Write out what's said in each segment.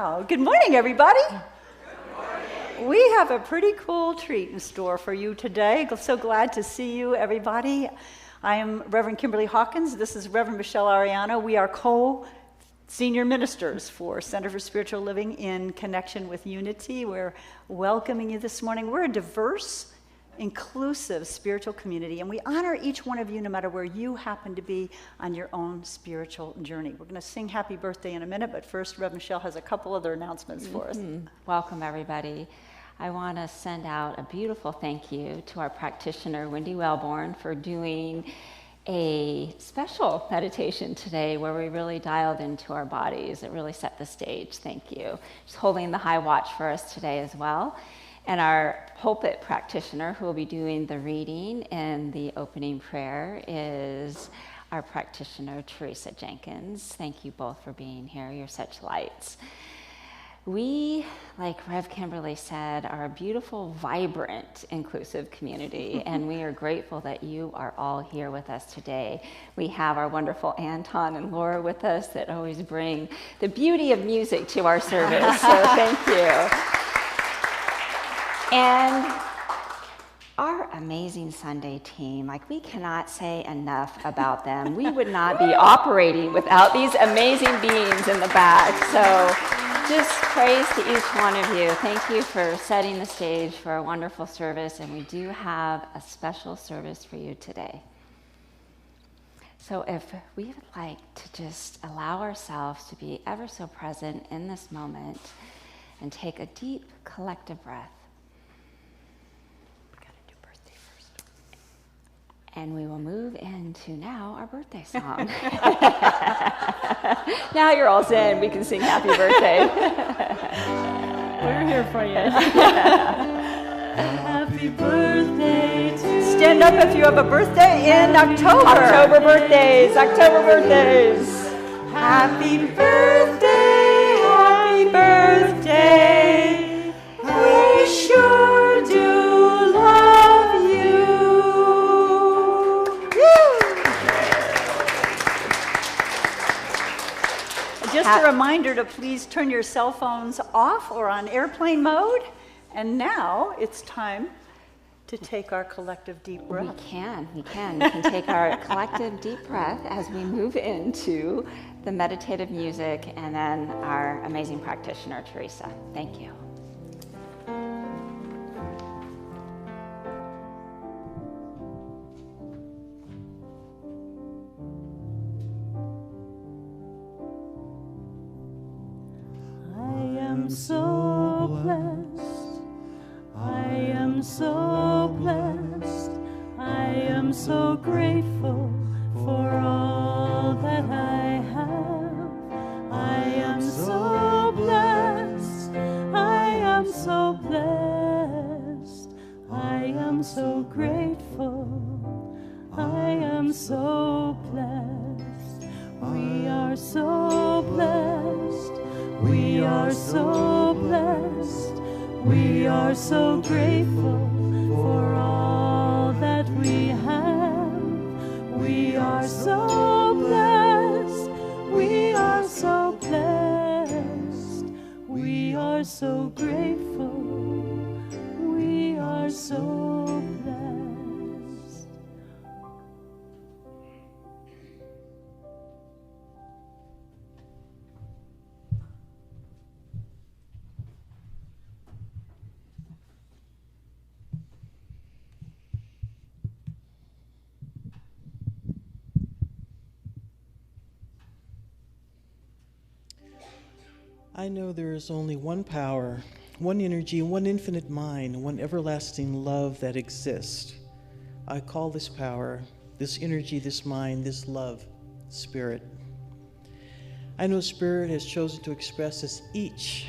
Oh, good morning, everybody. Good morning. We have a pretty cool treat in store for you today. So glad to see you, everybody. I am Reverend Kimberly Hawkins. This is Reverend Michelle Arellano. We are co-senior ministers for Center for Spiritual Living in Connection with Unity. We're welcoming you this morning. We're a diverse, inclusive spiritual community, and we honor each one of you no matter where you happen to be on your own spiritual journey. We're going to sing happy birthday in a minute, but first Rev Michelle has a couple other announcements for us. Welcome, everybody. I want to send out a beautiful thank you to our practitioner, Wendy Wellborn, for doing a special meditation today where we really dialed into our bodies. It really set the stage. Thank you. She's holding the high watch for us today as well. And our pulpit practitioner who will be doing the reading and the opening prayer is our practitioner, Teresa Jenkins. Thank you both for being here. You're such lights. We, like Rev Kimberly said, are a beautiful, vibrant, inclusive community, and we are grateful that you are all here with us today. We have our wonderful Anton and Laura with us that always bring the beauty of music to our service, so thank you. And our amazing Sunday team, like we cannot say enough about them. We would not be operating without these amazing beings in the back. So just praise to each one of you. Thank you for setting the stage for a wonderful service, and we do have a special service for you today. So if we would like to just allow ourselves to be ever so present in this moment and take a deep collective breath. And we will move into now our birthday song. Now you're all zen, we can sing happy birthday. We're here for you. Happy birthday to you. Stand up if you have a birthday in October. October birthdays. Happy birthday, happy birthday. We sure do love you. Just a reminder to please turn your cell phones off or on airplane mode. And now it's time to take our collective deep breath. We can. We can take our collective deep breath as we move into the meditative music and then our amazing practitioner, Teresa. Thank you. So blessed, I am so blessed, I am so grateful for all that I have. I am so blessed, I am so blessed, I am so grateful, I am so blessed. We are so blessed. We are so blessed, we are so grateful for all that we have. We are so blessed, we are so blessed, we are so grateful, we are so blessed. I know there is only one power, one energy, one infinite mind, one everlasting love that exists. I call this power, this energy, this mind, this love, Spirit. I know Spirit has chosen to express us each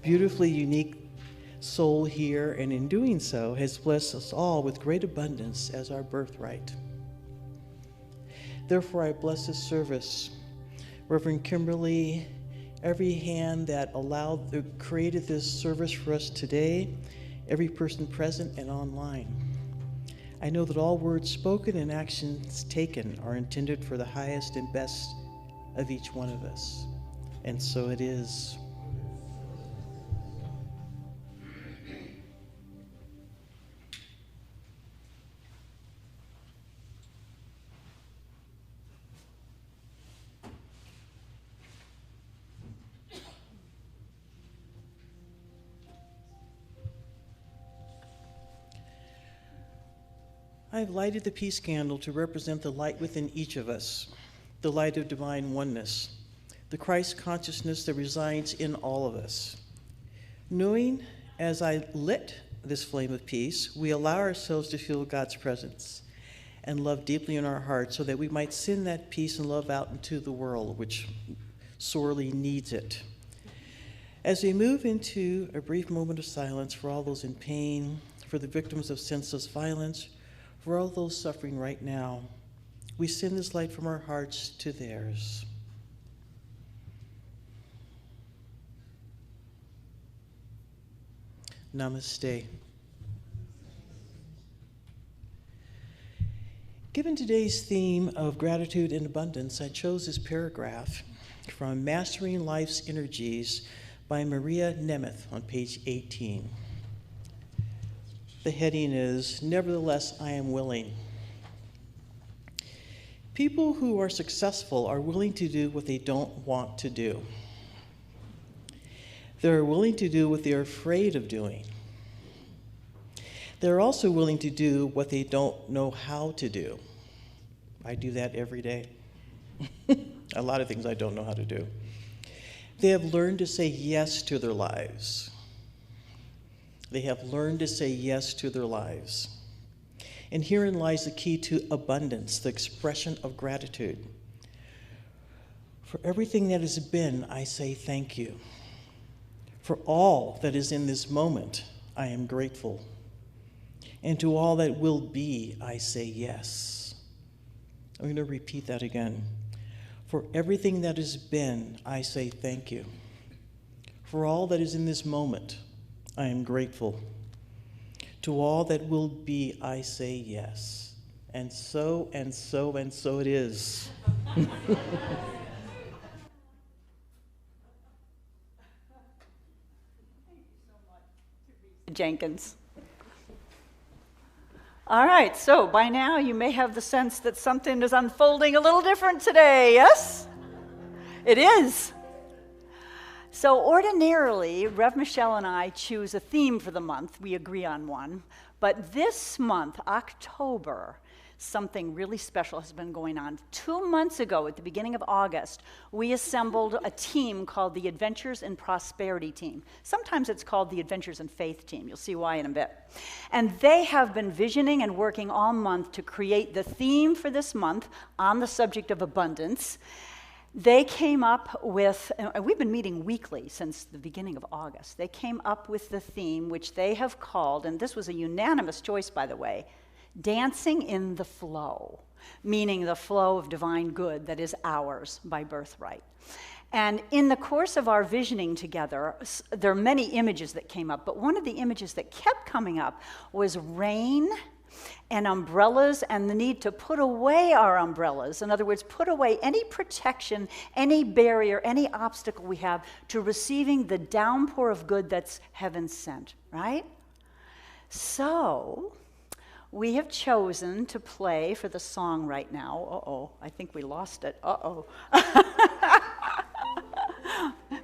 beautifully unique soul here, and in doing so has blessed us all with great abundance as our birthright. Therefore, I bless this service. Reverend Kimberly, every hand that created this service for us today, every person present and online. I know that all words spoken and actions taken are intended for the highest and best of each one of us. And so it is. I've lighted the peace candle to represent the light within each of us, the light of divine oneness, the Christ consciousness that resides in all of us. Knowing as I lit this flame of peace, we allow ourselves to feel God's presence and love deeply in our hearts so that we might send that peace and love out into the world, which sorely needs it. As we move into a brief moment of silence for all those in pain, for the victims of senseless violence, for all those suffering right now, we send this light from our hearts to theirs. Namaste. Given today's theme of gratitude and abundance, I chose this paragraph from Mastering Life's Energies by Maria Nemeth on page 18. The heading is, Nevertheless, I am willing. People who are successful are willing to do what they don't want to do. They're willing to do what they're afraid of doing. They're also willing to do what they don't know how to do. I do that every day. A lot of things I don't know how to do. They have learned to say yes to their lives. They have learned to say yes to their lives. And herein lies the key to abundance, the expression of gratitude. For everything that has been, I say thank you. For all that is in this moment, I am grateful. And to all that will be, I say yes. I'm going to repeat that again. For everything that has been, I say thank you. For all that is in this moment, I am grateful. To all that will be, I say yes. And so, and so, and so it is. Jenkins. All right, so by now you may have the sense that something is unfolding a little different today, yes? It is. So ordinarily, Rev Michelle and I choose a theme for the month. We agree on one. But this month, October, something really special has been going on. 2 months ago, at the beginning of August, we assembled a team called the Adventures in Prosperity team. Sometimes it's called the Adventures in Faith team. You'll see why in a bit. And they have been visioning and working all month to create the theme for this month on the subject of abundance. They came up with, and we've been meeting weekly since the beginning of August. They came up with the theme, which they have called, and this was a unanimous choice, by the way, Dancing in the Flow, meaning the flow of divine good that is ours by birthright. And in the course of our visioning together, there are many images that came up, but one of the images that kept coming up was rain and umbrellas and the need to put away our umbrellas. In other words, put away any protection, any barrier, any obstacle we have to receiving the downpour of good that's heaven sent, right? So we have chosen to play for the song right now. Uh-oh, I think we lost it. Uh-oh.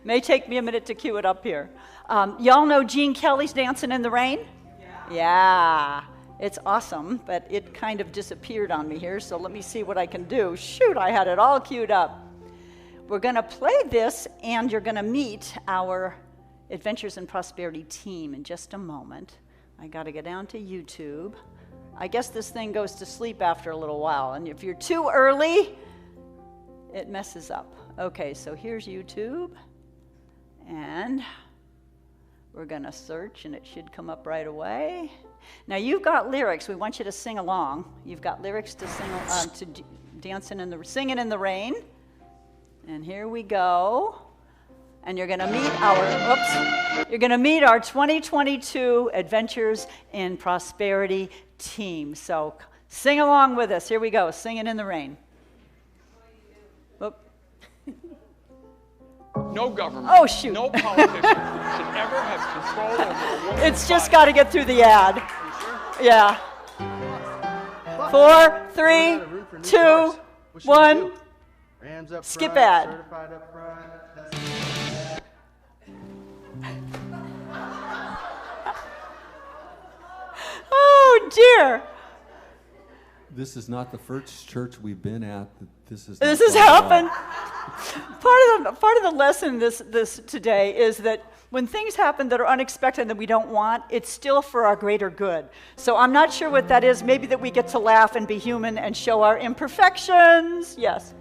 May take me a minute to cue it up here. Y'all know Gene Kelly's Dancing in the Rain? Yeah. It's awesome, but it kind of disappeared on me here, so let me see what I can do. Shoot, I had it all queued up. We're going to play this, and you're going to meet our Adventures in Prosperity team in just a moment. I got to get down to YouTube. I guess this thing goes to sleep after a little while, and if you're too early, it messes up. Okay, so here's YouTube, and we're going to search, and it should come up right away. Now, you've got lyrics. We want you to sing along. You've got lyrics to sing Singing in the Rain. And here we go. And you're going to meet our 2022 Adventures in Prosperity team. So sing along with us. Here we go. Singing in the Rain. No government, oh, shoot. no politician should ever have control over a woman's It's just body. got to get through the ad. Sure? Yeah. 4, 3, 2, 1. Hands up Skip front, ad. certified up front. Oh, dear. This is not the first church we've been at. This has happened. Part of the lesson this today is that when things happen that are unexpected and that we don't want, it's still for our greater good. So I'm not sure what that is. Maybe that we get to laugh and be human and show our imperfections. Yes.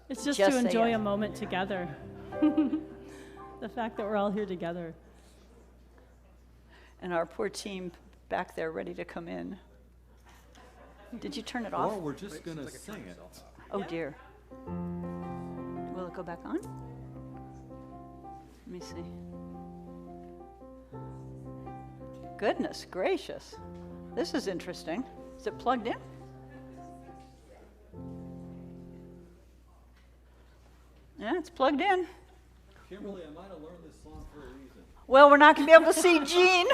It's just Just to say enjoy yes. a moment together. The fact that we're all here together. And our poor team back there ready to come in. Did you turn it off? Or we're just going to sing it. Oh dear. Will it go back on? Let me see. Goodness gracious. This is interesting. Is it plugged in? Yeah, it's plugged in. Kimberly, I might have learned this song for a reason. Well, we're not going to be able to see Jean.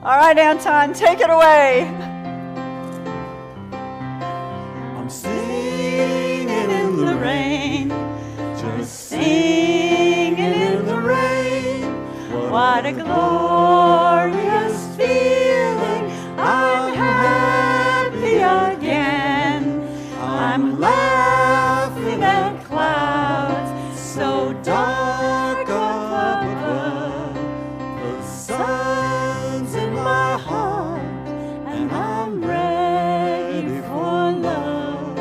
All right, Anton, take it away. I'm singing in the rain, just Singing in the rain. What a glorious feeling. I'm happy again. I'm laughing at clouds so dark up above. The sun's in my heart and I'm ready for love.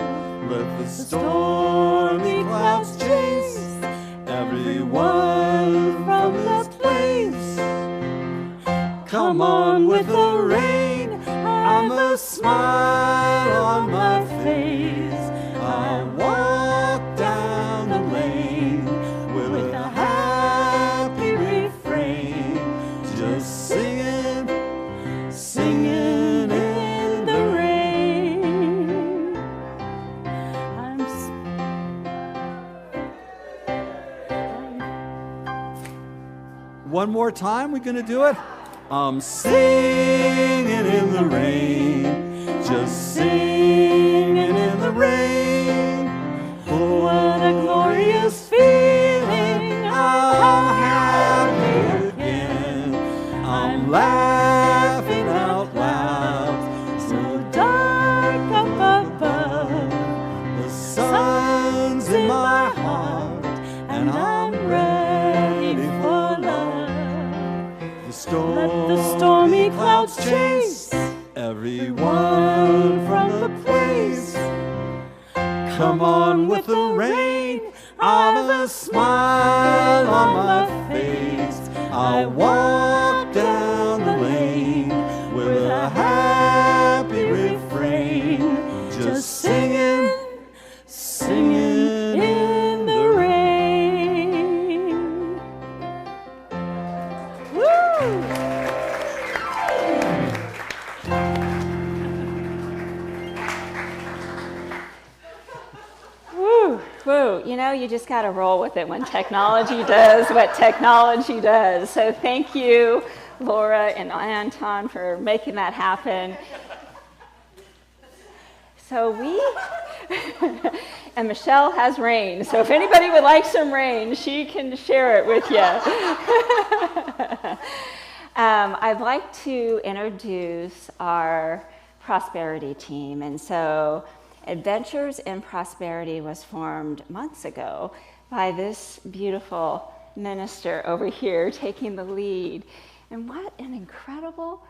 let the Stormy clouds chase everyone from this place. Come on with the rain and the smile on my face. I walk down the lane with a happy refrain, just singing, singing in the rain. I'm One more time, we're going to do it. I'm singing in the rain, just singing in the rain. What a glorious feeling. I'm happy again. I'm laughing out loud, so dark up above. The sun's in my heart, and I'm ready for love. Let the stormy clouds chase everyone from the place. Come on with the rain, I've a smile on my face. I walk down the lane with a happy refrain, just singing, singing in the rain. Woo! Woo, woo. You know, you just got to roll with it when technology does what technology does. So thank you, Laura and Anton, for making that happen. So and Michelle has rain. So if anybody would like some rain, she can share it with you. I'd like to introduce our prosperity team. And so Adventures in Prosperity was formed months ago by this beautiful minister over here taking the lead. And what an incredible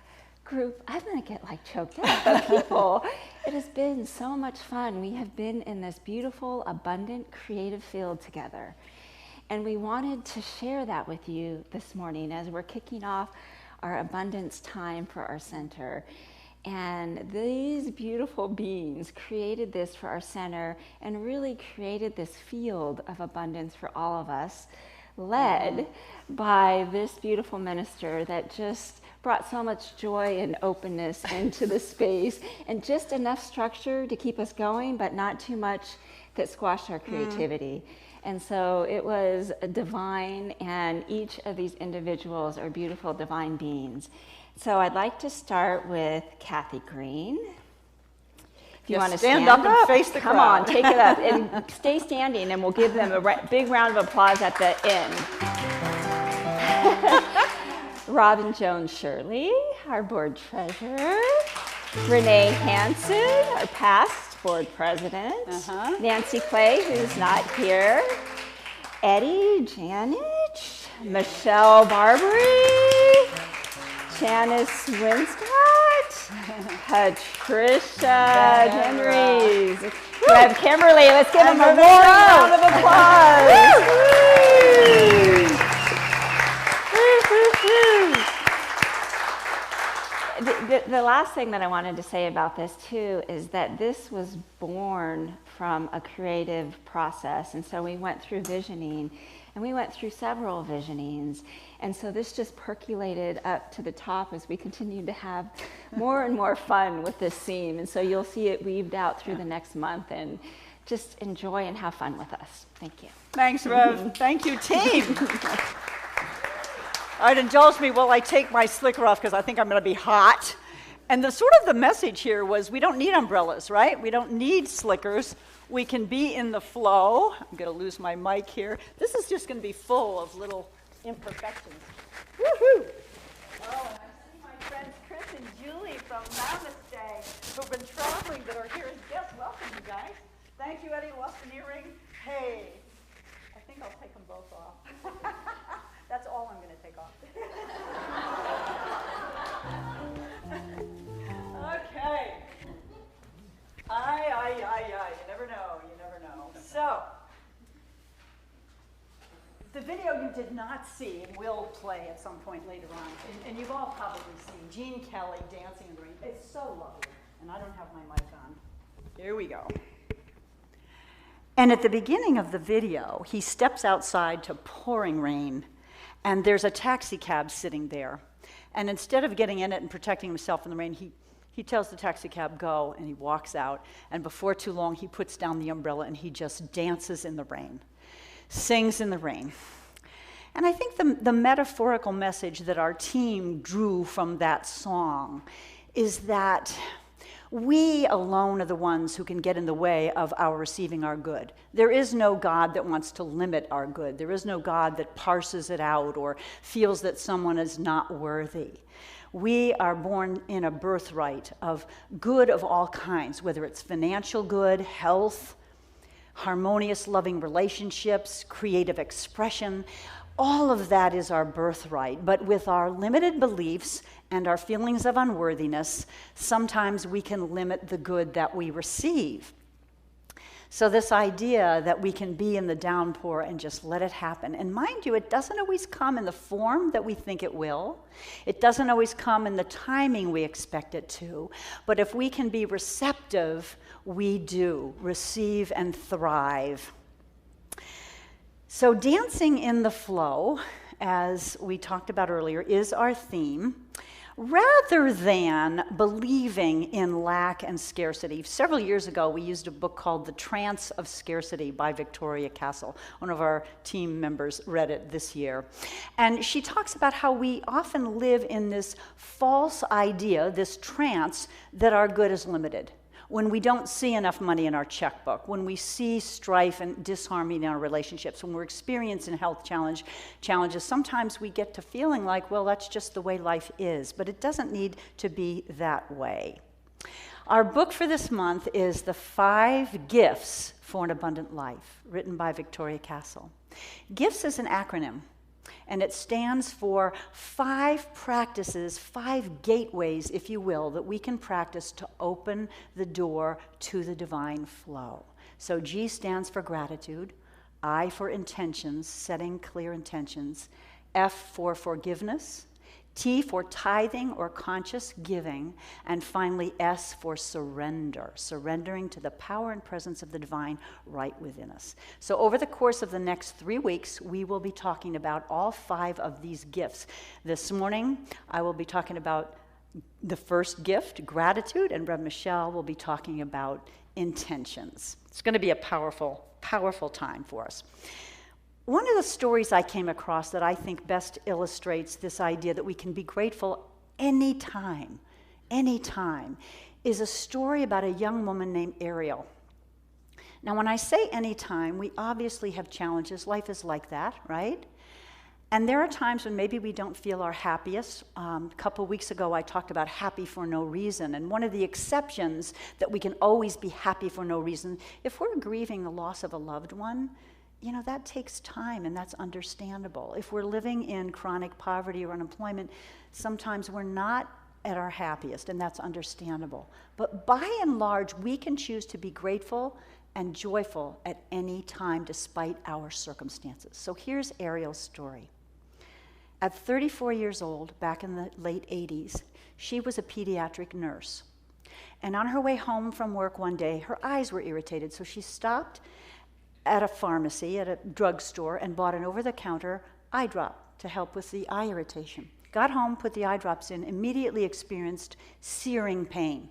group. I'm going to get like choked up of people. It has been so much fun. We have been in this beautiful, abundant, creative field together. And we wanted to share that with you this morning as we're kicking off our abundance time for our center. And these beautiful beings created this for our center and really created this field of abundance for all of us, led by this beautiful minister that just brought so much joy and openness into the space and just enough structure to keep us going, but not too much that squashed our creativity. And so it was divine, and each of these individuals are beautiful divine beings. So I'd like to start with Kathy Green. If you want to stand up and face the Come crowd. on, take it up and stay standing, and we'll give them a big round of applause at the end. Robin Jones Shirley, our board treasurer. Renee Hansen, our past board president. Nancy Clay, who's not here. Eddie Janich, Michelle Barbary, Janice Winscott, Patricia Henrys. We have Kimberly. Let's give them a warm round of applause. The last thing that I wanted to say about this too is that this was born from a creative process, and so we went through visioning, and we went through several visionings, and so this just percolated up to the top as we continued to have more and more fun with this theme, and so you'll see it weaved out through the next month, and just enjoy and have fun with us. Thank you. Thanks, Rev. Thank you, team. All right, indulge me while I take my slicker off because I think I'm going to be hot. And the message here was we don't need umbrellas, right? We don't need slickers. We can be in the flow. I'm going to lose my mic here. This is just going to be full of little imperfections. Woohoo! Oh, and I see my friends Chris and Julie from Namaste who've been traveling that are here as guests. Welcome, you guys. Thank you, Eddie. Lost an earring. Hey, I think I'll take them both off. That's all I'm going to take off. Okay. You never know, you never know. So, the video you did not see, and will play at some point later on, and you've all probably seen Gene Kelly dancing in the rain. It's so lovely, and I don't have my mic on. Here we go. And at the beginning of the video, he steps outside to pouring rain, and there's a taxi cab sitting there. And instead of getting in it and protecting himself from the rain, he tells the taxi cab, go, and he walks out. And before too long, he puts down the umbrella and he just dances in the rain, sings in the rain. And I think the metaphorical message that our team drew from that song is that we alone are the ones who can get in the way of our receiving our good. There is no God that wants to limit our good. There is no God that parses it out or feels that someone is not worthy. We are born in a birthright of good of all kinds, whether it's financial good, health, harmonious, loving relationships, creative expression. All of that is our birthright, but with our limited beliefs and our feelings of unworthiness, sometimes we can limit the good that we receive. So this idea that we can be in the downpour and just let it happen, and mind you, it doesn't always come in the form that we think it will. It doesn't always come in the timing we expect it to, but if we can be receptive, we do receive and thrive. So dancing in the flow, as we talked about earlier, is our theme, rather than believing in lack and scarcity. Several years ago, we used a book called The Trance of Scarcity by Victoria Castle. One of our team members read it this year. And she talks about how we often live in this false idea, this trance, that our good is limited. When we don't see enough money in our checkbook, when we see strife and disharmony in our relationships, when we're experiencing health challenges, sometimes we get to feeling like, well, that's just the way life is, but it doesn't need to be that way. Our book for this month is The 5 Gifts for an Abundant Life, written by Victoria Castle. GIFTS is an acronym, and it stands for 5 practices, 5 gateways, if you will, that we can practice to open the door to the divine flow. So G stands for gratitude, I for intentions, setting clear intentions, F for forgiveness, T for tithing or conscious giving, and finally S for surrender, surrendering to the power and presence of the divine right within us. So over the course of the next 3 weeks, we will be talking about all 5 of these gifts. This morning, I will be talking about the first gift, gratitude, and Rev. Michelle will be talking about intentions. It's going to be a powerful, powerful time for us. One of the stories I came across that I think best illustrates this idea that we can be grateful anytime, is a story about a young woman named Ariel. Now, when I say anytime, we obviously have challenges. Life is like that, right? And there are times when maybe we don't feel our happiest. A couple weeks ago, I talked about happy for no reason. And one of the exceptions that we can always be happy for no reason, if we're grieving the loss of a loved one, you know, that takes time and that's understandable. If we're living in chronic poverty or unemployment, sometimes we're not at our happiest, and that's understandable. But by and large, we can choose to be grateful and joyful at any time despite our circumstances. So here's Ariel's story. At 34 years old, back in the late 80s, she was a pediatric nurse. And on her way home from work one day, her eyes were irritated, so she stopped at a pharmacy, at a drugstore, and bought an over-the-counter eye drop to help with the eye irritation. Got home, put the eye drops in, immediately experienced searing pain.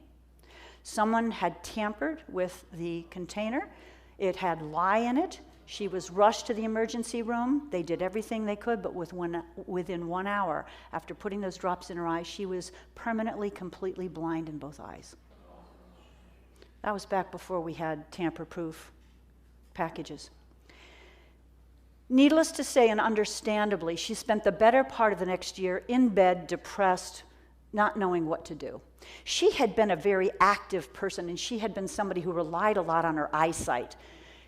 Someone had tampered with the container. It had lye in it. She was rushed to the emergency room. They did everything they could, but within 1 hour, after putting those drops in her eyes, she was permanently, completely blind in both eyes. That was back before we had tamper-proof packages. Needless to say, and understandably, she spent the better part of the next year in bed, depressed, not knowing what to do. She had been a very active person, and she had been somebody who relied a lot on her eyesight.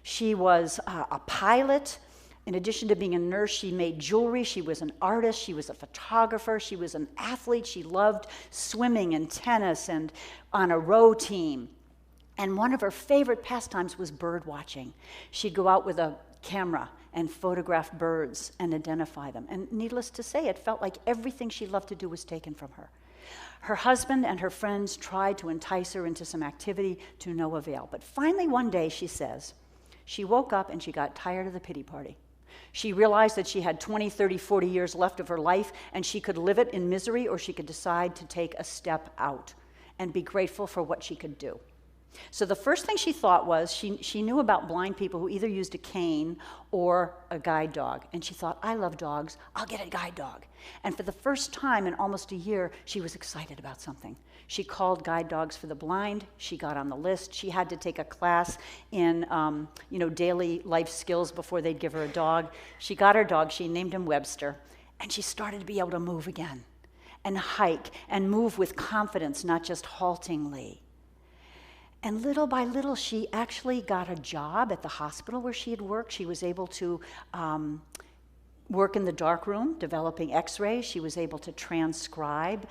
She was a pilot. In addition to being a nurse, she made jewelry. She was an artist. She was a photographer. She was an athlete. She loved swimming and tennis and on a row team. And one of her favorite pastimes was bird watching. She'd go out with a camera and photograph birds and identify them. And needless to say, it felt like everything she loved to do was taken from her. Her husband and her friends tried to entice her into some activity to no avail. But finally one day, she says, she woke up and she got tired of the pity party. She realized that she had 20, 30, 40 years left of her life, and she could live it in misery, or she could decide to take a step out and be grateful for what she could do. So the first thing she thought was, she knew about blind people who either used a cane or a guide dog. And she thought, I love dogs, I'll get a guide dog. And for the first time in almost a year, she was excited about something. She called Guide Dogs for the Blind. She got on the list. She had to take a class in daily life skills before they'd give her a dog. She got her dog. She named him Webster. And she started to be able to move again and hike and move with confidence, not just haltingly. And little by little, she actually got a job at the hospital where she had worked. She was able to work in the darkroom, developing x-rays. She was able to transcribe.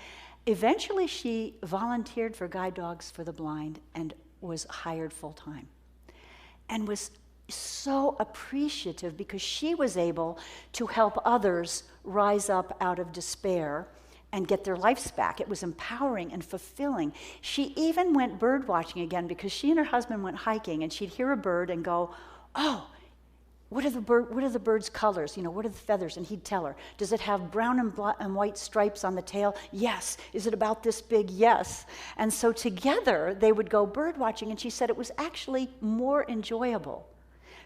Eventually, she volunteered for Guide Dogs for the Blind and was hired full-time, and was so appreciative because she was able to help others rise up out of despair and get their lives back. It was empowering and fulfilling. She even went bird watching again because she and her husband went hiking, and she'd hear a bird and go, oh, what are the bird's colors? You know, what are the feathers? And he'd tell her, does it have brown and white stripes on the tail? Yes. Is it about this big? Yes. And so together they would go bird watching, and she said it was actually more enjoyable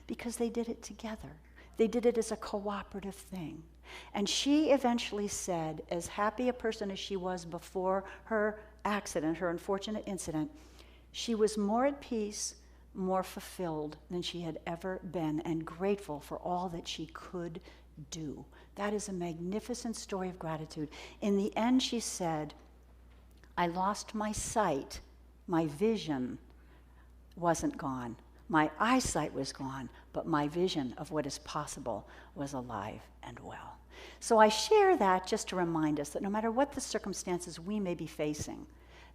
because they did it together. They did it as a cooperative thing. And she eventually said, as happy a person as she was before her accident, her unfortunate incident, she was more at peace, more fulfilled than she had ever been, and grateful for all that she could do. That is a magnificent story of gratitude. In the end, she said, I lost my sight. My vision wasn't gone. My eyesight was gone, but my vision of what is possible was alive and well. So I share that just to remind us that no matter what the circumstances we may be facing,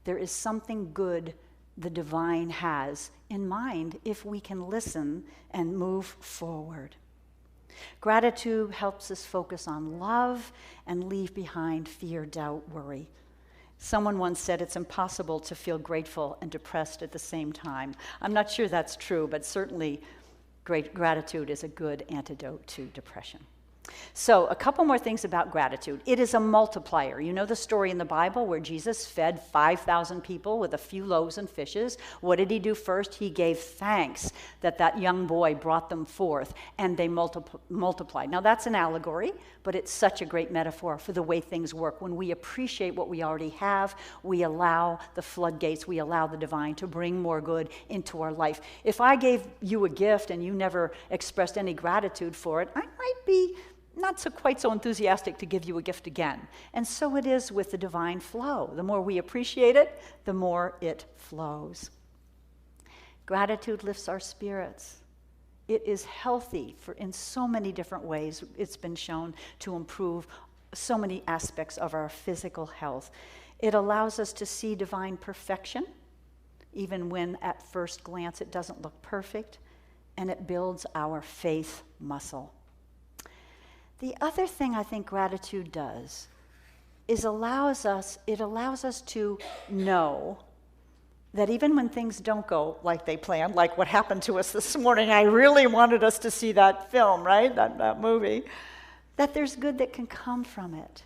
there is something good the divine has in mind if we can listen and move forward. Gratitude helps us focus on love and leave behind fear, doubt, worry. Someone once said it's impossible to feel grateful and depressed at the same time. I'm not sure that's true, but certainly gratitude is a good antidote to depression. So a couple more things about gratitude. It is a multiplier. You know the story in the Bible where Jesus fed 5,000 people with a few loaves and fishes. What did he do first? He gave thanks that young boy brought them forth, and they multiplied. Now that's an allegory, but it's such a great metaphor for the way things work. When we appreciate what we already have, we allow the floodgates, we allow the divine to bring more good into our life. If I gave you a gift and you never expressed any gratitude for it, I might be not so quite so enthusiastic to give you a gift again. And so it is with the divine flow. The more we appreciate it, the more it flows. Gratitude lifts our spirits. It is healthy in so many different ways. It's been shown to improve so many aspects of our physical health. It allows us to see divine perfection, even when at first glance it doesn't look perfect, and it builds our faith muscle. The other thing I think gratitude does is it allows us to know that even when things don't go like they planned, like what happened to us this morning, I really wanted us to see that film, right? That movie, that there's good that can come from it.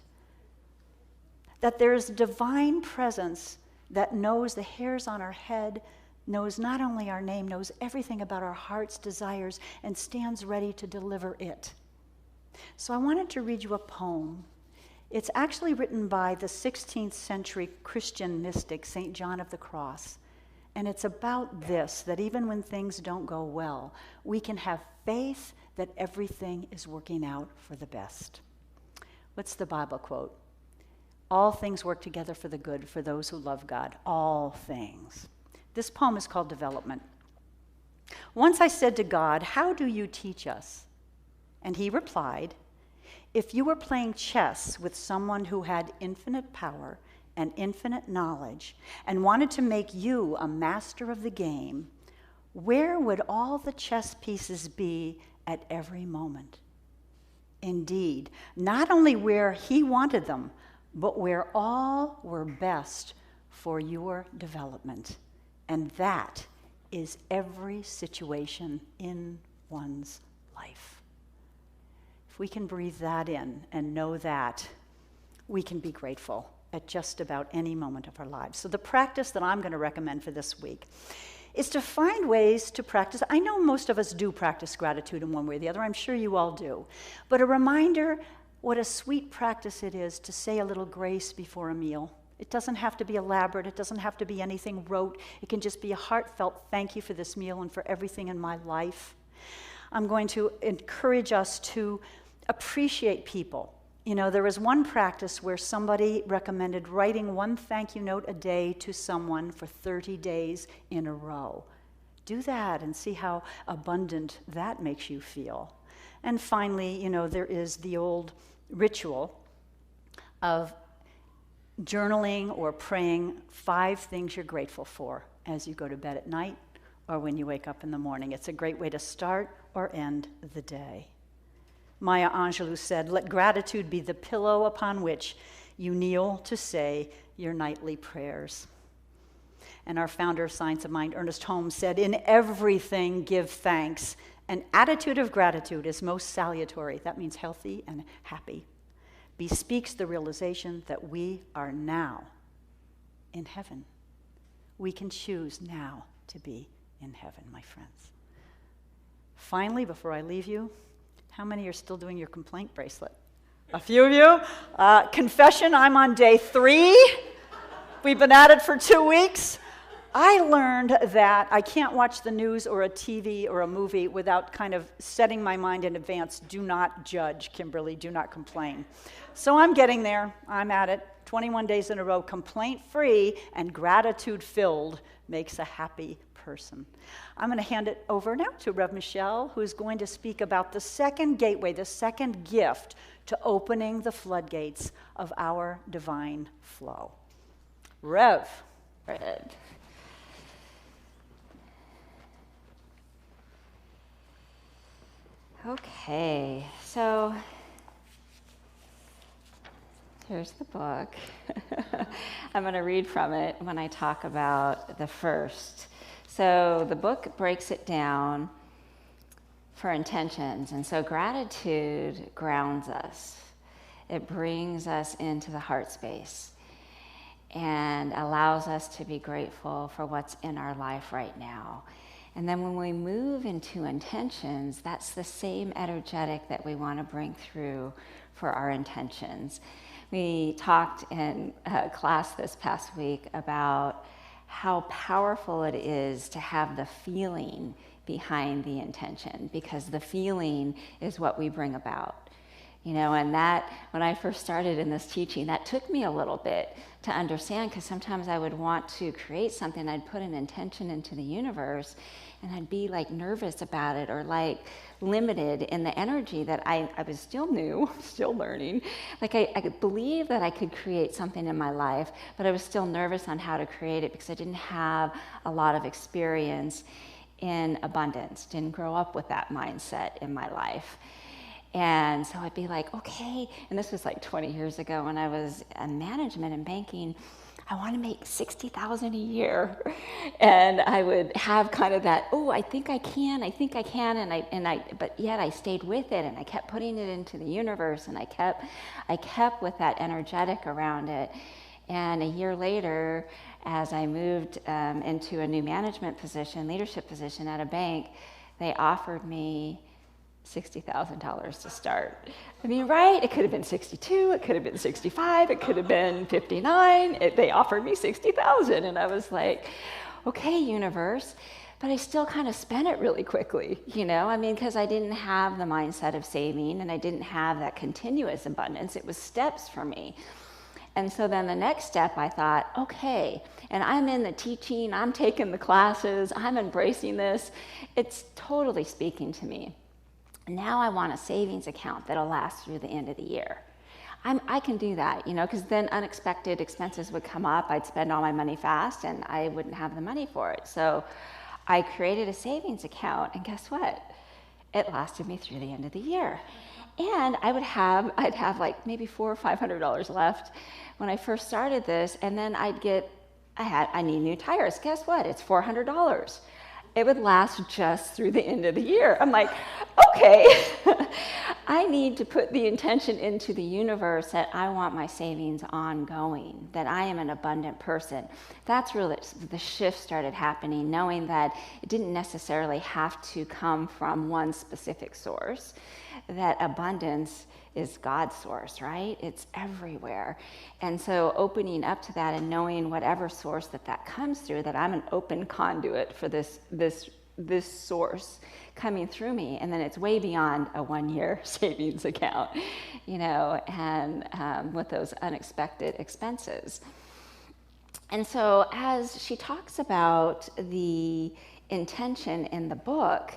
That there's divine presence that knows the hairs on our head, knows not only our name, knows everything about our heart's desires, and stands ready to deliver it. So I wanted to read you a poem. It's actually written by the 16th century Christian mystic, St. John of the Cross. And it's about this, that even when things don't go well, we can have faith that everything is working out for the best. What's the Bible quote? All things work together for the good for those who love God. All things. This poem is called Development. Once I said to God, "How do you teach us?" And he replied, "If you were playing chess with someone who had infinite power and infinite knowledge and wanted to make you a master of the game, where would all the chess pieces be at every moment? Indeed, not only where he wanted them, but where all were best for your development. And that is every situation in one's life." If we can breathe that in and know that, we can be grateful at just about any moment of our lives. So the practice that I'm going to recommend for this week is to find ways to practice. I know most of us do practice gratitude in one way or the other. I'm sure you all do. But a reminder what a sweet practice it is to say a little grace before a meal. It doesn't have to be elaborate. It doesn't have to be anything rote. It can just be a heartfelt thank you for this meal and for everything in my life. I'm going to encourage us to appreciate people. You know, there was one practice where somebody recommended writing one thank you note a day to someone for 30 days in a row. Do that and see how abundant that makes you feel. And finally, you know, there is the old ritual of journaling or praying 5 things you're grateful for as you go to bed at night or when you wake up in the morning. It's a great way to start or end the day. Maya Angelou said, "Let gratitude be the pillow upon which you kneel to say your nightly prayers." And our founder of Science of Mind, Ernest Holmes, said, "In everything give thanks. An attitude of gratitude is most salutary." That means healthy and happy. Bespeaks the realization that we are now in heaven. We can choose now to be in heaven, my friends. Finally, before I leave you, how many are still doing your complaint bracelet? A few of you. Confession, I'm on day 3. We've been at it for 2 weeks. I learned that I can't watch the news or a TV or a movie without kind of setting my mind in advance. Do not judge, Kimberly. Do not complain. So I'm getting there. I'm at it. 21 days in a row, complaint-free and gratitude-filled makes a happy person. I'm going to hand it over now to Rev Michelle, who's going to speak about the second gateway, the second gift to opening the floodgates of our divine flow. Rev. Rev. Okay, so here's the book. I'm going to read from it when I talk about the first. So the book breaks it down for intentions, and so gratitude grounds us. It brings us into the heart space and allows us to be grateful for what's in our life right now. And then when we move into intentions, that's the same energetic that we want to bring through for our intentions. We talked in class this past week about how powerful it is to have the feeling behind the intention, because the feeling is what we bring about. And that, when I first started in this teaching, that took me a little bit to understand, because sometimes I would want to create something, I'd put an intention into the universe, and I'd be like nervous about it, or like limited in the energy that I was still new, still learning. Like I could believe that I could create something in my life, but I was still nervous on how to create it because I didn't have a lot of experience in abundance, didn't grow up with that mindset in my life. And so I'd be like, okay, and this was like 20 years ago when I was in management and banking, I want to make $60,000 a year. And I would have kind of that, oh, I think I can, but yet I stayed with it, and I kept putting it into the universe, and I kept with that energetic around it. And a year later, as I moved into a new management position, leadership position at a bank, they offered me $60,000 to start. I mean, right? It could have been 62, it could have been 65, it could have been 59. They offered me 60,000, and I was like, okay, universe. But I still kind of spent it really quickly, because I didn't have the mindset of saving, and I didn't have that continuous abundance. It was steps for me. And so then the next step, I thought, okay, and I'm in the teaching, I'm taking the classes, I'm embracing this. It's totally speaking to me. Now I want a savings account that'll last through the end of the year. I can do that, because then unexpected expenses would come up. I'd spend all my money fast, and I wouldn't have the money for it. So I created a savings account, and guess what? It lasted me through the end of the year. And I'd have like maybe $400 or $500 left when I first started this, and then I need new tires. Guess what? It's $400. It would last just through the end of the year. I'm like, okay, I need to put the intention into the universe that I want my savings ongoing, that I am an abundant person. That's really the shift started happening, knowing that it didn't necessarily have to come from one specific source, that abundance is God's source, right? It's everywhere. And so opening up to that and knowing whatever source that comes through, that I'm an open conduit for this source coming through me. And then it's way beyond a 1-year savings account, and with those unexpected expenses. And so as she talks about the intention in the book,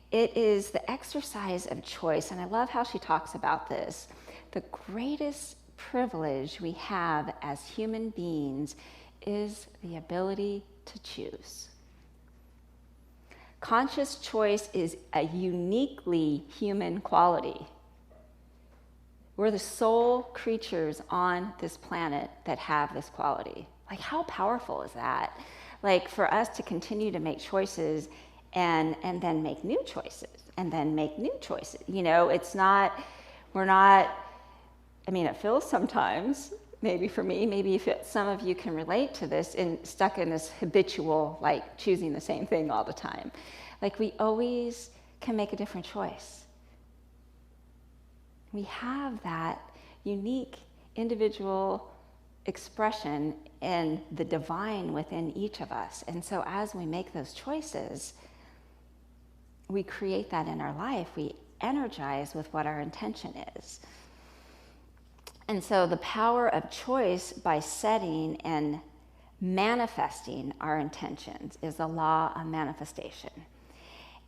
it is the exercise of choice. And I love how she talks about this. The greatest privilege we have as human beings is the ability to choose. Conscious choice is a uniquely human quality. We're the sole creatures on this planet that have this quality. Like, how powerful is that? Like, for us to continue to make choices and then make new choices, and then make new choices. It feels sometimes, maybe for me, maybe if some of you can relate to this, stuck in this habitual, like choosing the same thing all the time. Like, we always can make a different choice. We have that unique individual expression in the divine within each of us. And so as we make those choices, we create that in our life. We energize with what our intention is. And so the power of choice by setting and manifesting our intentions is the law of manifestation.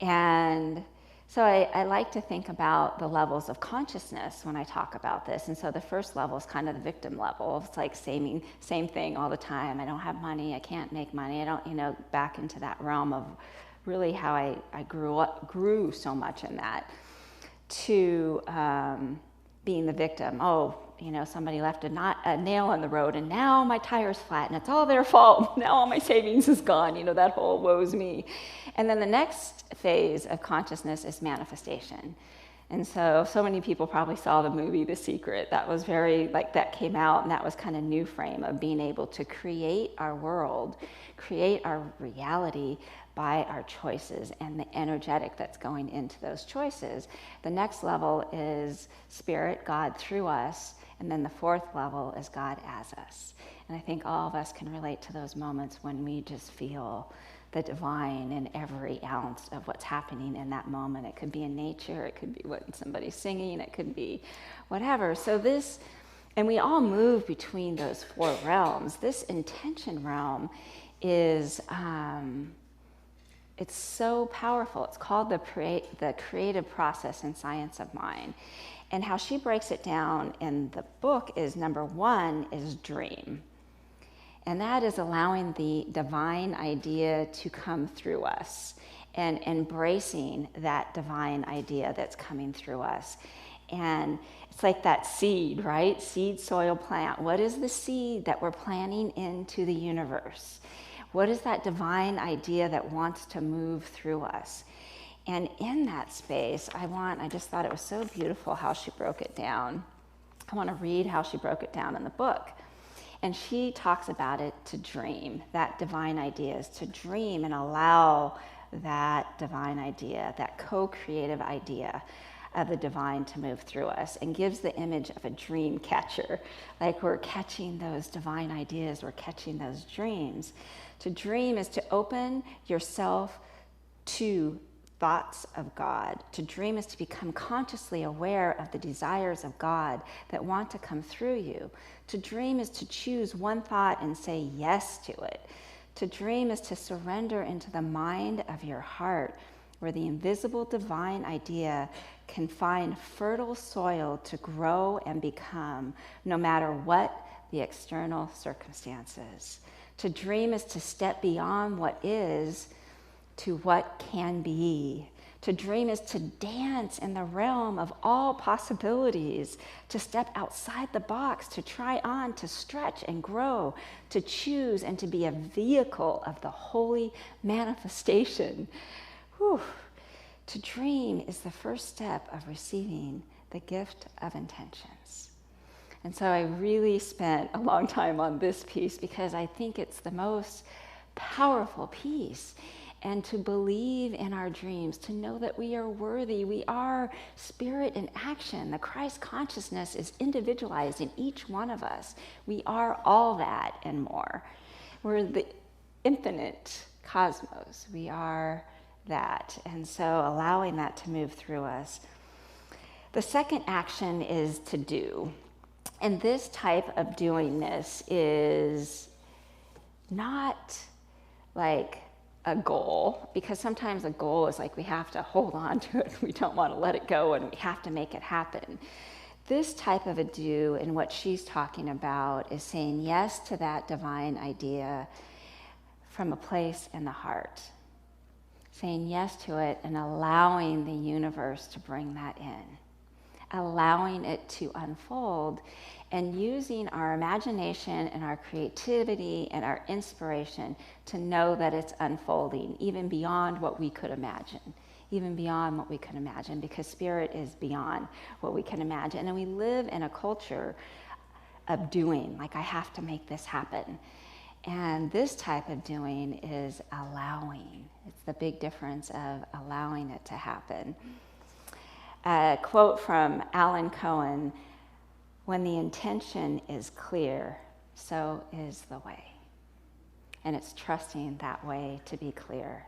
And so I like to think about the levels of consciousness when I talk about this. And so the first level is kind of the victim level. It's like same thing all the time. I don't have money. I can't make money. I don't, back into that realm of really how I grew so much in that, to being the victim. Oh, somebody left a nail in the road, and now my tire's flat, and it's all their fault. Now all my savings is gone. That whole woe's me. And then the next phase of consciousness is manifestation. And so many people probably saw the movie The Secret. That was that came out, and that was kind of new frame of being able to create our world, create our reality by our choices and the energetic that's going into those choices. The next level is Spirit, God through us, and then the fourth level is God as us. And I think all of us can relate to those moments when we just feel the divine in every ounce of what's happening in that moment. It could be in nature, it could be what somebody's singing, it could be whatever. So this, and we all move between those four realms. This intention realm is, it's so powerful. It's called the creative process in science of mind. And how she breaks it down in the book is, number one is dream. And that is allowing the divine idea to come through us and embracing that divine idea that's coming through us. And it's like that seed, right? Seed, soil, plant. What is the seed that we're planting into the universe? What is that divine idea that wants to move through us? And in that space, I just thought it was so beautiful how she broke it down. I want to read how she broke it down in the book. And she talks about it to dream, that divine idea is to dream and allow that divine idea, that co-creative idea of the divine to move through us, and gives the image of a dream catcher. Like we're catching those divine ideas, we're catching those dreams. To dream is to open yourself to thoughts of God. To dream is to become consciously aware of the desires of God that want to come through you. To dream is to choose one thought and say yes to it. To dream is to surrender into the mind of your heart, where the invisible divine idea can find fertile soil to grow and become, no matter what the external circumstances. To dream is to step beyond what is to what can be. To dream is to dance in the realm of all possibilities, to step outside the box, to try on, to stretch and grow, to choose and to be a vehicle of the holy manifestation. Whew. To dream is the first step of receiving the gift of intentions. And so I really spent a long time on this piece because I think it's the most powerful piece. And to believe in our dreams, to know that we are worthy, we are spirit in action. The Christ consciousness is individualized in each one of us. We are all that and more. We're the infinite cosmos. We are that. And so allowing that to move through us. The second action is to do. And this type of doingness is not like a goal, because sometimes a goal is like we have to hold on to it, we don't want to let it go, and we have to make it happen. This type of a do, and what she's talking about, is saying yes to that divine idea from a place in the heart. Saying yes to it and allowing the universe to bring that in. Allowing it to unfold, and using our imagination and our creativity and our inspiration to know that it's unfolding, even beyond what we could imagine. Even beyond what we could imagine, because spirit is beyond what we can imagine. And we live in a culture of doing, like I have to make this happen. And this type of doing is allowing. It's the big difference of allowing it to happen. A quote from Alan Cohen: "When the intention is clear, so is the way." And it's trusting that way to be clear.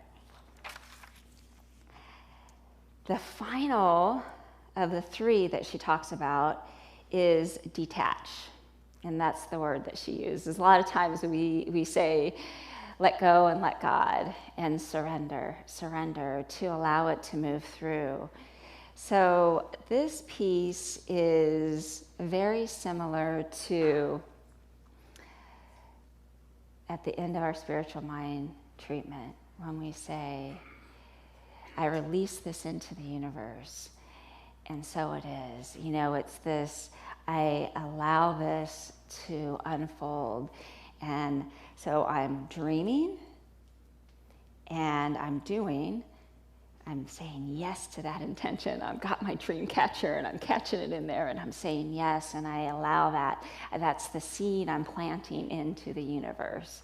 The final of the three that she talks about is detach. And that's the word that she uses. A lot of times we say, let go and let God, and surrender to allow it to move through. So this piece is very similar to at the end of our spiritual mind treatment, when we say, I release this into the universe, and so it is. You know, it's this, I allow this to unfold. And so I'm dreaming, and I'm doing. I'm saying yes to that intention. I've got my dream catcher, and I'm catching it in there, and I'm saying yes, and I allow that. That's the seed I'm planting into the universe.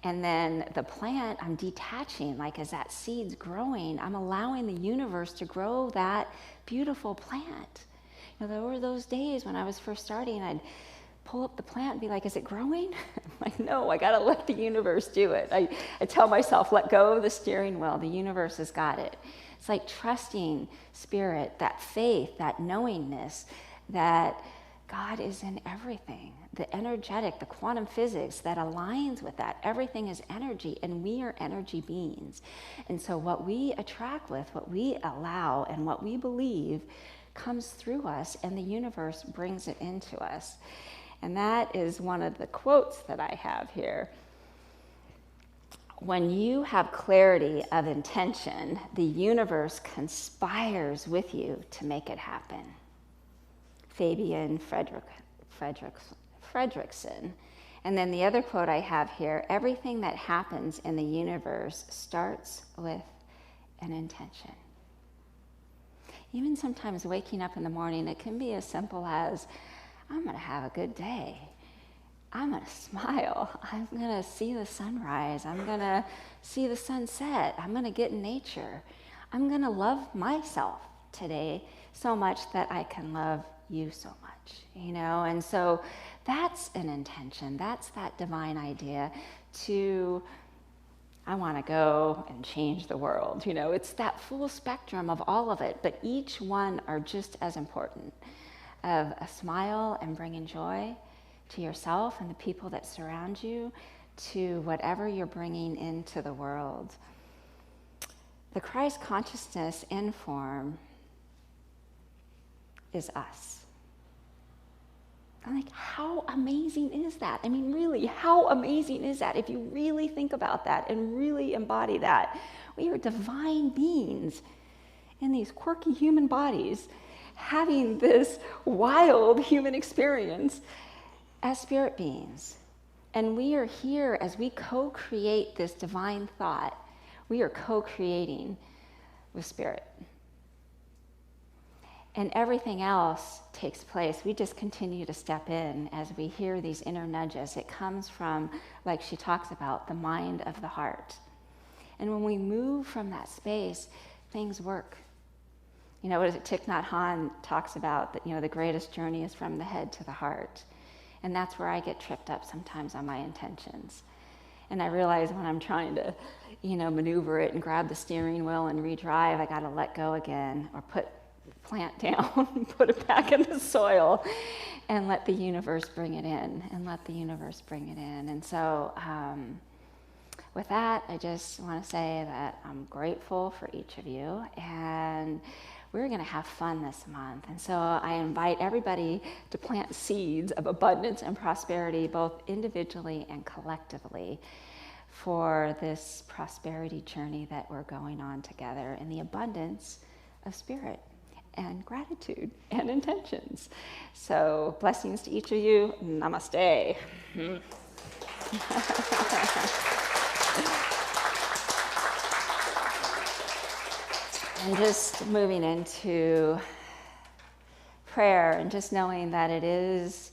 And then the plant, I'm detaching, like as that seed's growing, I'm allowing the universe to grow that beautiful plant. You know, there were those days when I was first starting, I'd pull up the plant and be like, is it growing? I'm like, no, I got to let the universe do it. I tell myself, let go of the steering wheel. The universe has got it. It's like trusting spirit, that faith, that knowingness that God is in everything. The energetic, the quantum physics that aligns with that. Everything is energy, and we are energy beings. And so what we attract with, what we allow, and what we believe comes through us, and the universe brings it into us. And that is one of the quotes that I have here. When you have clarity of intention, the universe conspires with you to make it happen. Fabian Fredrickson. And then the other quote I have here, everything that happens in the universe starts with an intention. Even sometimes waking up in the morning, it can be as simple as, I'm going to have a good day. I'm going to smile. I'm going to see the sunrise. I'm going to see the sunset. I'm going to get in nature. I'm going to love myself today so much that I can love you so much, you know? And so that's an intention. That's that divine idea to, I want to go and change the world. You know, it's that full spectrum of all of it, but each one are just as important. Of a smile and bringing joy to yourself and the people that surround you, to whatever you're bringing into the world. The Christ consciousness in form is us. I'm like, how amazing is that? I mean, really, how amazing is that? If you really think about that and really embody that, we are divine beings in these quirky human bodies, having this wild human experience as spirit beings. And we are here as we co-create this divine thought. We are co-creating with spirit. And everything else takes place. We just continue to step in as we hear these inner nudges. It comes from, like she talks about, the mind of the heart. And when we move from that space, things work. You know, what is it? Thich Nhat Hanh talks about that, you know, the greatest journey is from the head to the heart. And that's where I get tripped up sometimes on my intentions. And I realize when I'm trying to, you know, maneuver it and grab the steering wheel and redrive, I got to let go again, or put the plant down, put it back in the soil, and let the universe bring it in, and let the universe bring it in. And so with that, I just want to say that I'm grateful for each of you, and we're going to have fun this month. And so I invite everybody to plant seeds of abundance and prosperity, both individually and collectively, for this prosperity journey that we're going on together in the abundance of spirit and gratitude and intentions. So blessings to each of you. Namaste. And just moving into prayer and just knowing that it is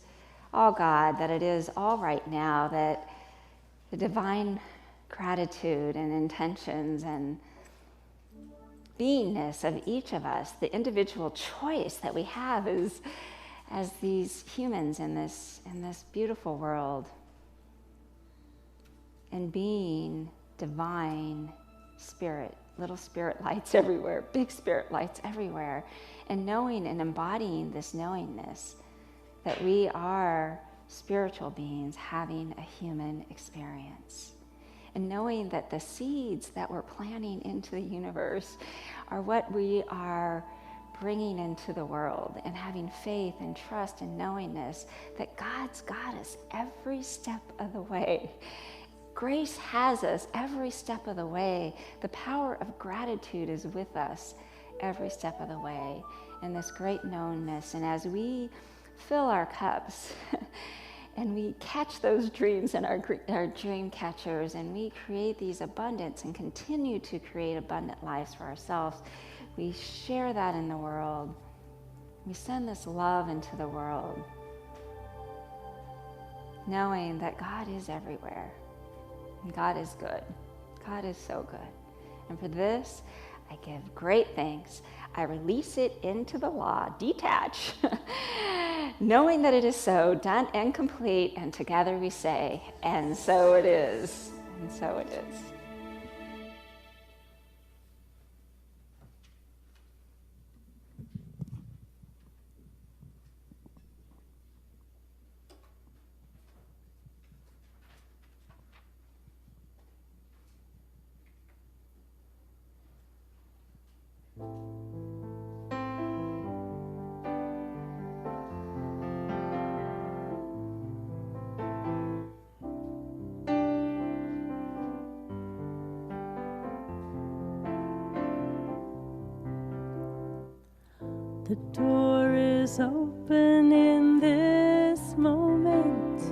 all God, that it is all right now, that the divine gratitude and intentions and beingness of each of us, the individual choice that we have as these humans in this beautiful world, and being divine spirit, little spirit lights everywhere, big spirit lights everywhere, and knowing and embodying this knowingness that we are spiritual beings having a human experience. And knowing that the seeds that we're planting into the universe are what we are bringing into the world, and having faith and trust and knowingness that God's got us every step of the way. Grace has us every step of the way. The power of gratitude is with us every step of the way in this great knownness. And as we fill our cups and we catch those dreams in our dream catchers, and we create these abundance and continue to create abundant lives for ourselves, we share that in the world. We send this love into the world, knowing that God is everywhere. God is good. God is so good. And for this, I give great thanks. I release it into the law, detach, Knowing that it is so, done and complete, and together we say, and so it is, and so it is. The door is open in this moment,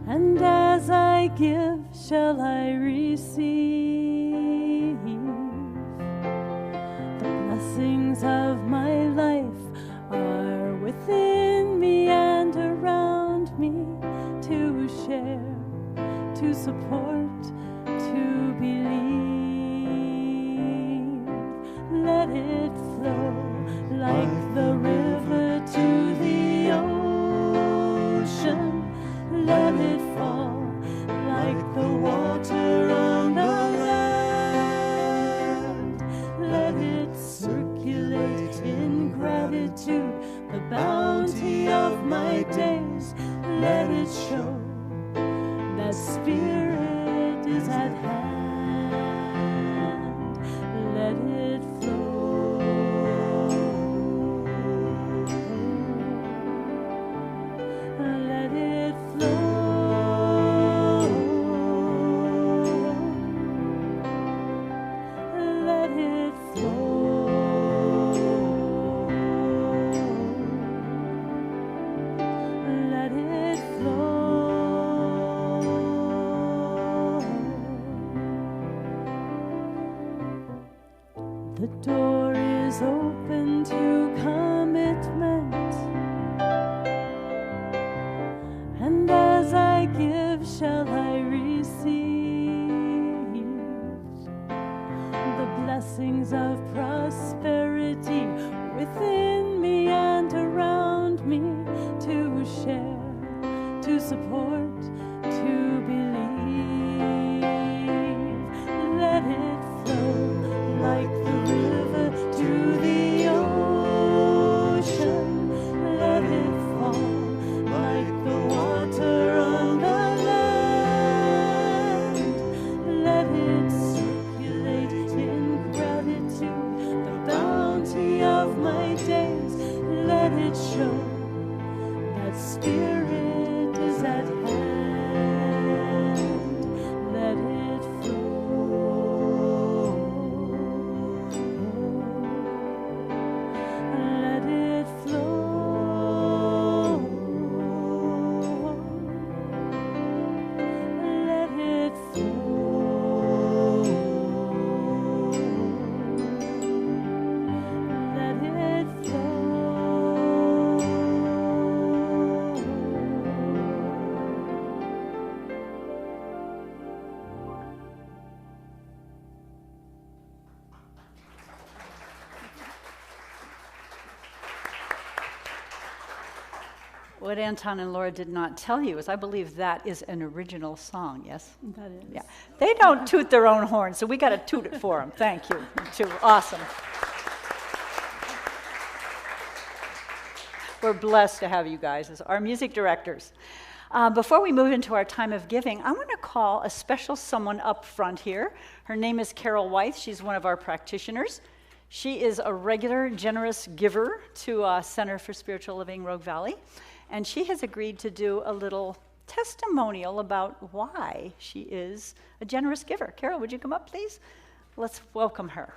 and as I give, shall I receive. The blessings of my life are within me and around me to share, to support, to believe. Let it flow like the river to the ocean. Let it fall like the water on the land. Let it circulate in gratitude, the bounty of my days. Let it show that Spirit is at hand. Let it flow. Let it flow. Let it flow. Let it flow. The door is open to commitment, and as I give, shall I receive the blessings of prosperity within me and around me to share, to support, to believe. Let it flow like the river to the ocean. Let it fall like the water on the land. Let it circulate in gratitude, the bounty of my days. Let it show that Spirit is at hand. Let it flow. Let it flow. Let it flow. Let it flow. What Anton and Laura did not tell you is I believe that is an original song, yes? That is. Yeah. They don't toot their own horn, so we got to toot it for them. Thank you. Too awesome. We're blessed to have you guys as our music directors. Before we move into our time of giving, I want to call a special someone up front here. Her name is Carol Wythe. She's one of our practitioners. She is a regular, generous giver to Center for Spiritual Living, Rogue Valley. And she has agreed to do a little testimonial about why she is a generous giver. Carol, would you come up, please? Let's welcome her.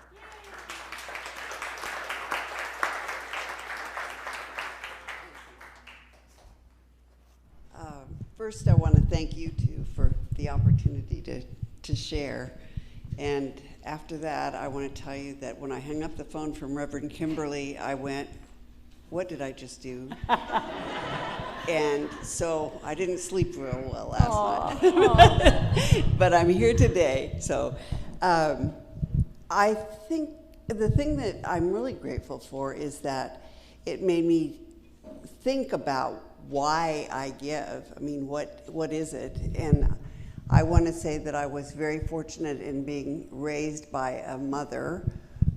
First, I want to thank you two for the opportunity to share. And after that, I want to tell you that when I hung up the phone from Reverend Kimberly, I went, what did I just do? And so I didn't sleep real well last night. But I'm here today. So I think the thing that I'm really grateful for is that it made me think about why I give. I mean, what is it? And I want to say that I was very fortunate in being raised by a mother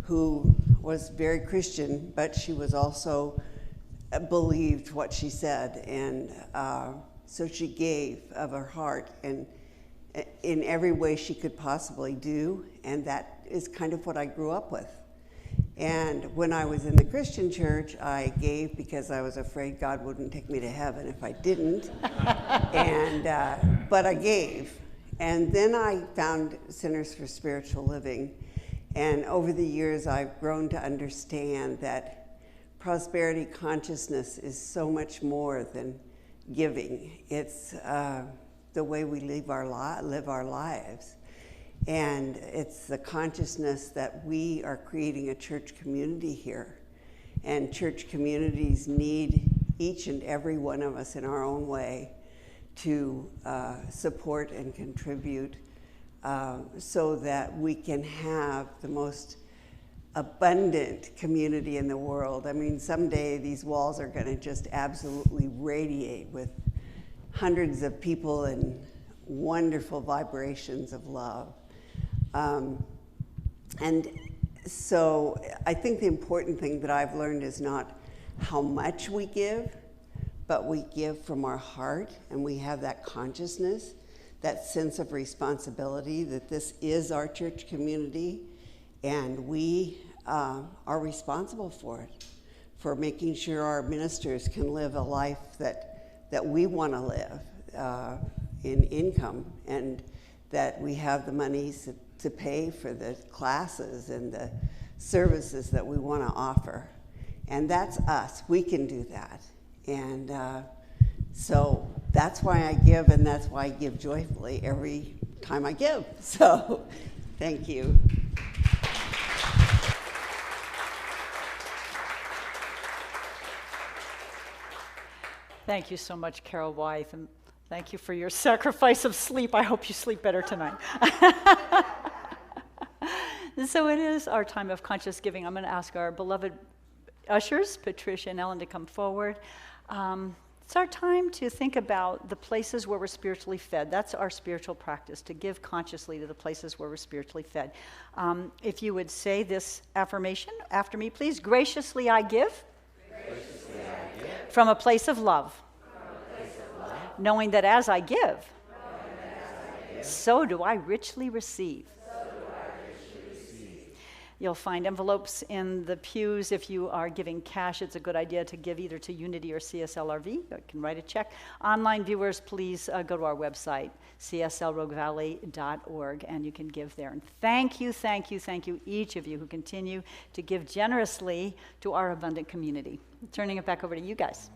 who was very Christian, but she was also believed what she said, and so she gave of her heart and in every way she could possibly do, and that is kind of what I grew up with. And when I was in the Christian church, I gave because I was afraid God wouldn't take me to heaven if I didn't, but I gave. And then I found Centers for Spiritual Living, and over the years I've grown to understand that prosperity consciousness is so much more than giving. It's the way we live our lives. And it's the consciousness that we are creating a church community here. And church communities need each and every one of us in our own way to support and contribute so that we can have the most abundant community in the world. I mean, someday these walls are going to just absolutely radiate with hundreds of people and wonderful vibrations of love. And so I think the important thing that I've learned is not how much we give, but we give from our heart, and we have that consciousness, that sense of responsibility that this is our church community, and we are responsible for it, for making sure our ministers can live a life that we want to live in income, and that we have the monies to pay for the classes and the services that we want to offer. And that's us. We can do that. And so that's why I give, and that's why I give joyfully every time I give. So thank you. Thank you so much, Carol Wythe, and thank you for your sacrifice of sleep. I hope you sleep better tonight. So it is our time of conscious giving. I'm going to ask our beloved ushers, Patricia and Ellen, to come forward. It's our time to think about the places where we're spiritually fed. That's our spiritual practice, to give consciously to the places where we're spiritually fed. If you would say this affirmation after me, please. Graciously I give. Graciously I give. From a place of love. Knowing that as I give, so do I richly receive. You'll find envelopes in the pews. If you are giving cash, it's a good idea to give either to Unity or CSLRV. You can write a check. Online viewers, please go to our website, cslroguevalley.org, and you can give there. And thank you, each of you who continue to give generously to our abundant community. Turning it back over to you guys.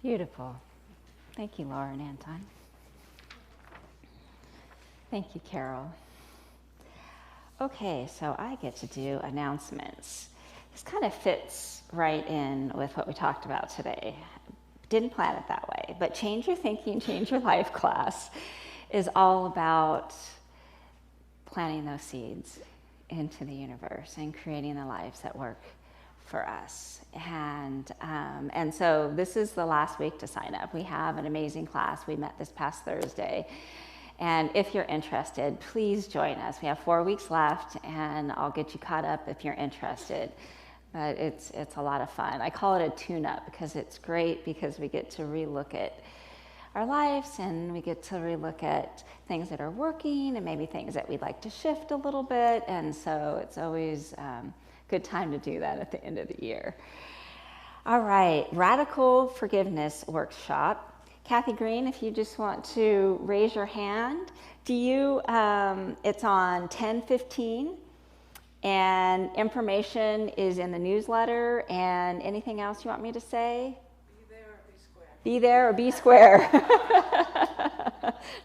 Beautiful. Thank you, Laura and Anton. Thank you, Carol. Okay, so I get to do announcements. This kind of fits right in with what we talked about today. Didn't plan it that way, but Change Your Thinking, Change Your Life class is all about planting those seeds into the universe and creating the lives that work for us. And so this is the last week to sign up. We have an amazing class. We met this past Thursday. And if you're interested, please join us. We have 4 weeks left, and I'll get you caught up if you're interested. But it's a lot of fun. I call it a tune-up because it's great because we get to relook at our lives, and we get to relook at things that are working and maybe things that we'd like to shift a little bit. And so it's always good time to do that at the end of the year. All right, Radical Forgiveness Workshop. Kathy Green, if you just want to raise your hand. It's on 10/15, and information is in the newsletter. And anything else you want me to say? Be there or be square.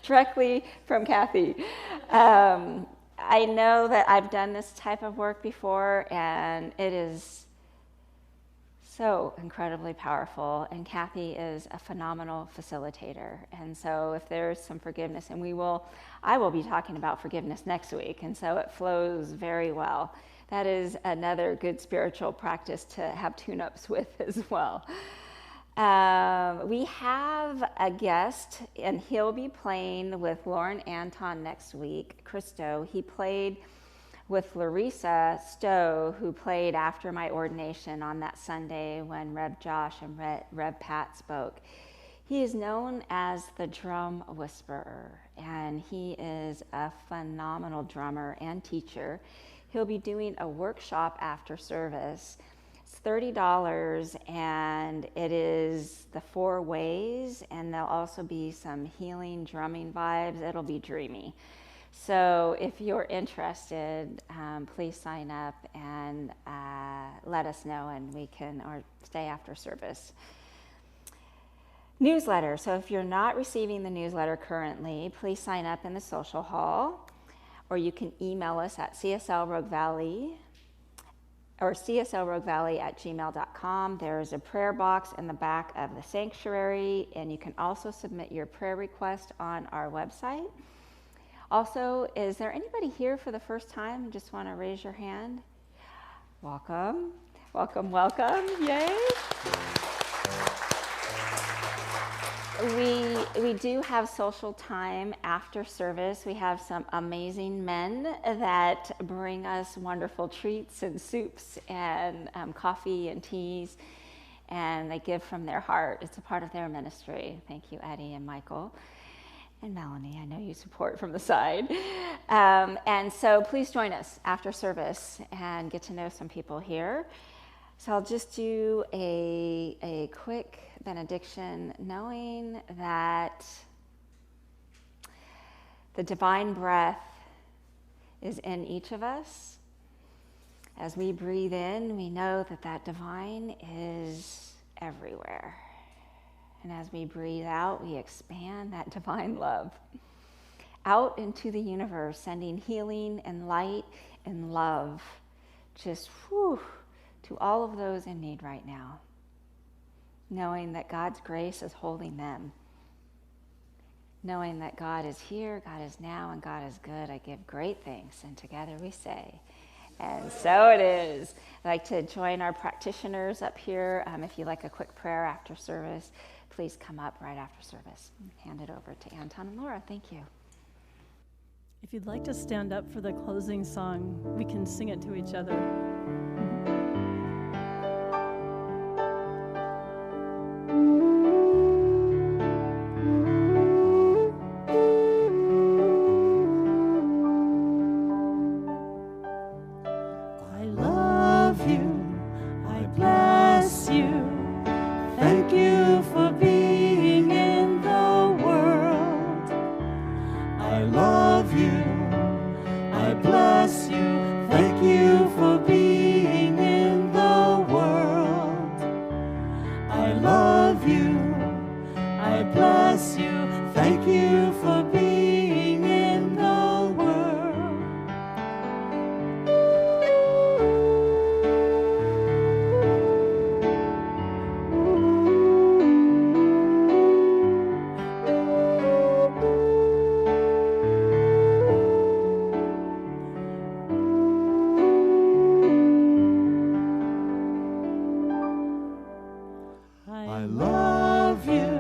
Directly from Kathy. I know that I've done this type of work before, and it is so incredibly powerful. And Kathy is a phenomenal facilitator. And so if there's some forgiveness, and I will be talking about forgiveness next week, and so it flows very well. That is another good spiritual practice to have tune-ups with as well. We have a guest, and he'll be playing with Lauren Anton next week, Christo. He played with Larissa Stowe, who played after my ordination on that Sunday when Rev Josh and Rev Pat spoke. He is known as the Drum Whisperer, and he is a phenomenal drummer and teacher. He'll be doing a workshop after service. It's $30, and it is the 4 ways, and there'll also be some healing drumming vibes. It'll be dreamy. So if you're interested, please sign up and let us know, and or stay after service. Newsletter. So if you're not receiving the newsletter currently, please sign up in the social hall, or you can email us at CSLRogueValley or CSLRogueValley@gmail.com. There's a prayer box in the back of the sanctuary, and you can also submit your prayer request on our website. Also, is there anybody here for the first time and just want to raise your hand? Welcome, welcome, welcome, yay. We do have social time after service. We have some amazing men that bring us wonderful treats and soups and coffee and teas, and they give from their heart. It's a part of their ministry. Thank you, Eddie and Michael. And Melanie, I know you support from the side. And so please join us after service and get to know some people here. So I'll just do a quick benediction, knowing that the divine breath is in each of us. As we breathe in, we know that that divine is everywhere. And as we breathe out, we expand that divine love out into the universe, sending healing and light and love just to all of those in need right now, knowing that God's grace is holding them, knowing that God is here, God is now, and God is good. I give great thanks, and together we say, and so it is. I'd like to join our practitioners up here. If you'd like a quick prayer after service, please come up right after service. Hand it over to Anton and Laura. Thank you. If you'd like to stand up for the closing song, we can sing it to each other. I love you.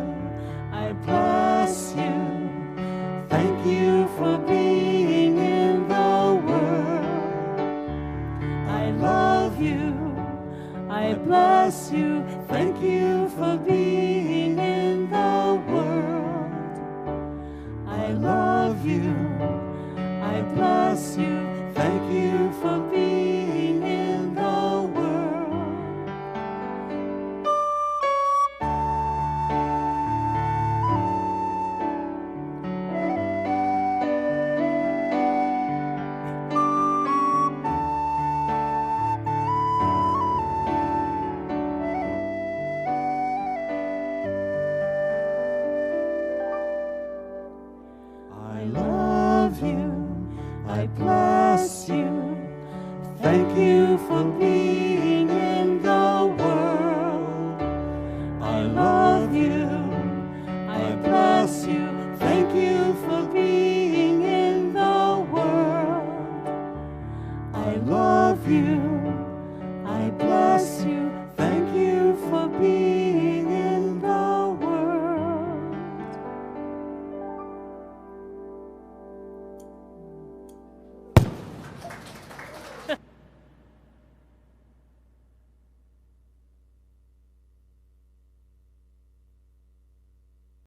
I bless you. Thank you for being in the world. I love you. I bless you. Thank you for being in the world. I love you. I bless you. Thank you for being in the world. I love you. I bless you. Thank you for being in the world. I love you. I bless you. Thank you for being in the world. I love you.